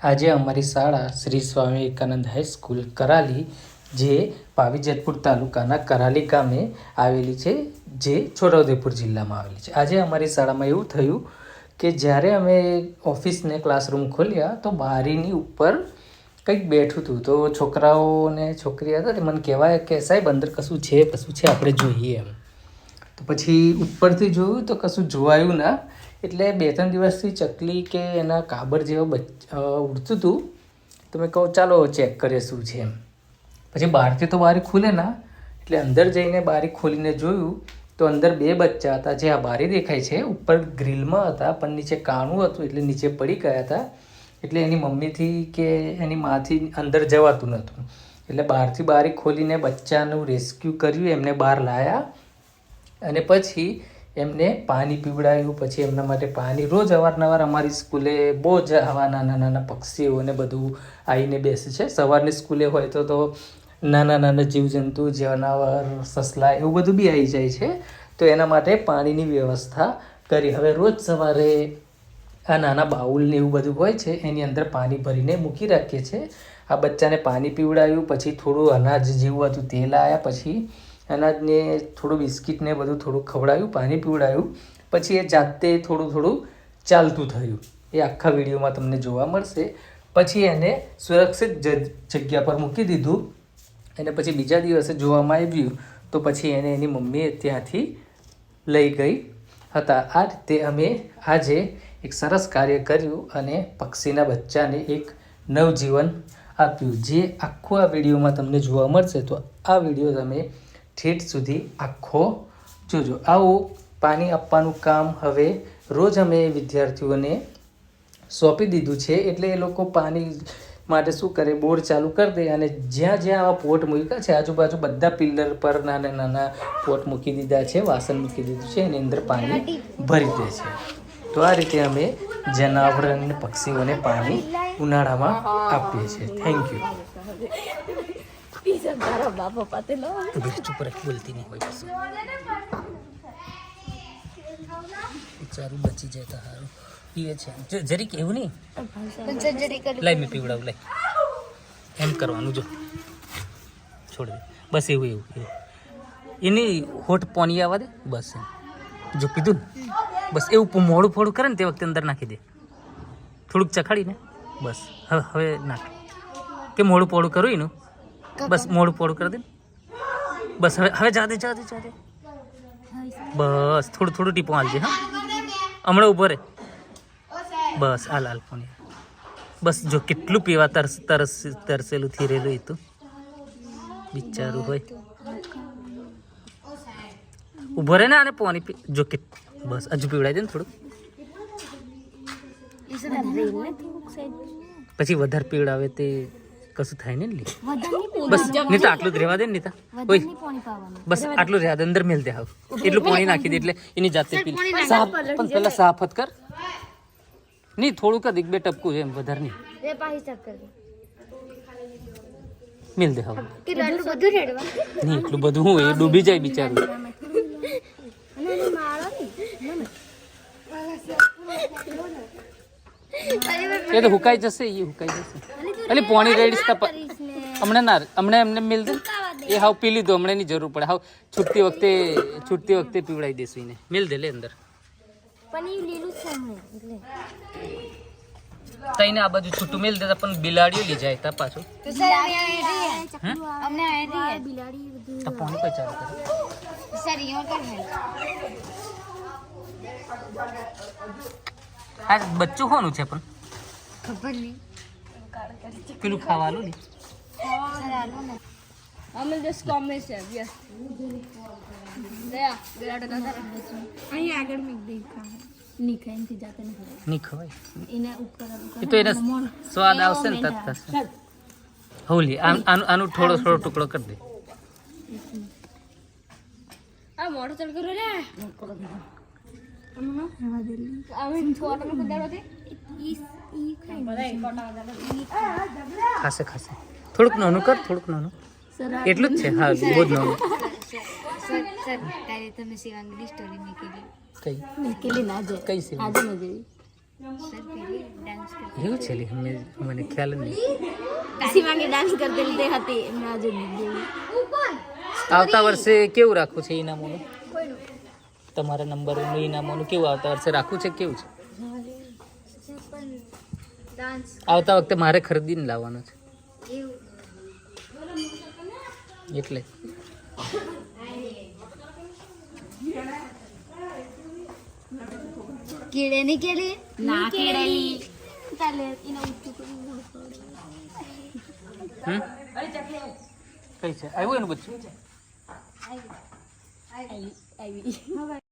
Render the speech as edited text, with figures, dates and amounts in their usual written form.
આજે અમારી શાળા શ્રી સ્વામી વિવેકાનંદ હાઈસ્કૂલ કરાલી જે પાવીજેતપુર તાલુકાના કરાલી ગામે આવેલી છે, જે છોટાઉદેપુર જિલ્લામાં આવેલી છે. આજે અમારી શાળામાં એવું થયું કે જ્યારે અમે ઓફિસને ક્લાસરૂમ ખોલ્યા તો બારીની ઉપર કંઈક બેઠું હતું. તો છોકરાઓ ને છોકરી હતા તે મને કહેવાય કે સાહેબ અંદર કશું છે આપણે જોઈએ એમ. તો પછી ઉપરથી જોયું તો કશું જોવાયું ના. એટલે 2-3 દિવસથી ચકલી કે એના કાબર જેવા ઉડતું હતું. તો મેં કહું ચાલો ચેક કરીએ શું છે એમ. પછી બહારથી તો બારી ખુલે ના, એટલે અંદર જઈને બારી ખોલીને જોયું તો અંદર 2 બચ્ચા હતા. જે આ બારી દેખાય છે ઉપર ગ્રીલમાં હતા, પણ નીચે કાણું હતું એટલે નીચે પડી ગયા હતા. એટલે એની મમ્મીથી કે એની માથી અંદર જવાતું નહોતું. એટલે બહારથી બારી ખોલીને બચ્ચાનું રેસ્ક્યુ કર્યું, એમને બહાર લાવ્યા અને પછી એમને પાણી પીવડાવ્યું. પછી એમના માટે પાણી રોજ અવારનવાર અમારી સ્કૂલે બહુ જ આવા નાના પક્ષીઓને બધું આવીને બેસે છે. સવારની સ્કૂલે હોય તો નાના જીવજંતુ, જનાવર, સસલા એવું બધું બી આવી જાય છે. તો એના માટે પાણીની વ્યવસ્થા કરી. હવે રોજ સવારે આ નાના બાઉલ ને એવું બધું હોય છે એની અંદર પાણી ભરીને મૂકી રાખીએ છીએ. આ બચ્ચાને પાણી પીવડાવ્યું, પછી થોડું અનાજ જેવું હતું તે લાવ્યા, પછી અનાજને થોડું બિસ્કિટ ને બધું થોડું ખવડાવ્યું, પાણી પીવડાવ્યું. પછી એ જાતે થોડું ચાલતું થયું. એ આખા વિડીયોમાં તમને જોવા મળશે. પછી એને સુરક્ષિત જગ્યા પર મૂકી દીધું અને પછી બીજા દિવસે જોવામાં આવ્યું તો પછી એને એની મમ્મીએ ત્યાંથી લઈ ગઈ હતા. આ રીતે અમે આજે એક સરસ કાર્ય કર્યું અને પક્ષીના બચ્ચાને એક નવજીવન આપ્યું. જે આખું આ વિડીયોમાં તમને જોવા મળશે. તો આ વિડીયો તમે ઠેઠ સુધી આખો જોજો. આવું પાણી આપવાનું કામ હવે રોજ અમે વિદ્યાર્થીઓને સોંપી દીધું છે. એટલે એ લોકો પાણી માટે શું કરે, બોર ચાલુ કરી દે અને જ્યાં આવા પોટ મૂક્યા છે આજુબાજુ બધા પિલ્લર પર નાના પોટ મૂકી દીધા છે, વાસણ મૂકી દીધું છે, એની અંદર પાણી ભરી દે છે. તો આ રીતે અમે જનાવર અને પક્ષીઓને પાણી ઉનાળામાં આપીએ છીએ. Thank you. તો ચૂપ રહે, બોલતી નહીં હોય કશું. બિચારું બચી જાય તો સારું. પીવે છે જરીક એવું નહીં. લાઈ મેં પીવડાવું, લાઈ એમ કરવાનું. જો છોડ દે બસ. એવું એની હોઠ પોની આવવા દે બસ. જો પીધું ને બસ. એવું મોડું ફોડું કરે ને તે વખતે અંદર નાખી દે, થોડુંક ચખાડીને બસ. હવે નાખ કે મોડું પોડું કરું એનું બસ. મોડું પોડું કરી દે બસ. હવે જા દે બસ. થોડું ટીપું હાલજે. હા હમણાં ઉભો રે બસ. હાલ ફોન બસ. જો કેટલું પીવા તરસેલું થીરેલું એ તો બિચારું હોય. ઉભો રે ને આને પાણી પી. જો કે બસ હજુ પીવડાવી દે ને થોડું. પછી વધારે પીવડાવે તે કશું થાય ને. બસ નીતા આટલું જ રહેવા દે ને. નીતા ઓય બસ આટલું રહેવા દે. અંદર મેલ દે. હાવ એટલું પાણી નાખી દે એટલે એની જાતે પી. સાફ પણ પેલા સાફ જ કર. નહીં થોડું કર. 1-2 ટપકું છે એમ, વધારે નહીં. મેલ દે. હાવ નહીં એટલું બધું હું એ ડૂબી જાય બિચારું. એ તો હુકાઈ જશે. એટલે પાણી રેડીશ હમણાં એમને મિલ દે. એ હાવ પી લીધું, હમણાં ની જરૂર પડે. હાવ છૂટતી વખતે પીવડાવી દેશું એને. મિલ દે લે અંદર. તઈને આ બાજુ છૂટું મિલ દેતા પણ બિલાડીઓ લઈ જાય તા પાછું. પાણી કોઈ ચાલુ કરે. આ બચ્ચું કોનું છે પણ ખબર નહીં. પેલું ખાવાનું નહીં. અમે જસ્ટ કોમેન્ટ છે યસ. અહીં આગળ મે દેખા ની ખાઈનથી જાતે નહીં ખવાય. એને ઉપર એ તો એના સ્વાદ આવશે ને તત થશે. હોલી આનું થોડો ટુકડો કરી દે. આ મોટો ચડ કરો રે. ખાસે થોડુંક નાનું કર. એટલું જ છે. હા બહુ જ નાનું. તમે શિવાંગની સ્ટોરી મૂકેલી કઈ ના કઈ એવું છે લી, મને ખ્યાલ નહીં. શિવાંગી ડાન્સ કરતી હતી એમને આજે આવતા વર્ષે કેવું રાખવું છે ઇનામોનું? તમારા નંબરનું ઇનામોનું કેવું આવતા વર્ષે રાખવું છે? કેવું છે આવતા વખતે મારે ખરીદીને લાવવાનો છે એટલે કીડે ની કેલી ના કેળેલી ચાલે ઇના ઉઠું કઈ છે આવ્યું એનું બચ્ચું આવી